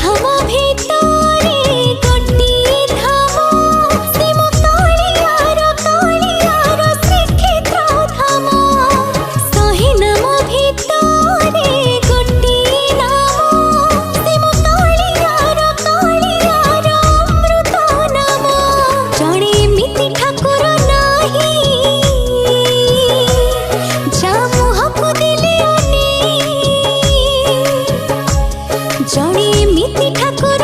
धाम भितरे गोटिए धाम सिम कालियार कालियार श्रीक्षेत्र धाम शहे नाम भितरे गोटिए नाम सिम कालियार कालियार अमृत नाम जणे एमिति ठाकुर नाही जा मुहको देले अने जणे एमिति ठाकुर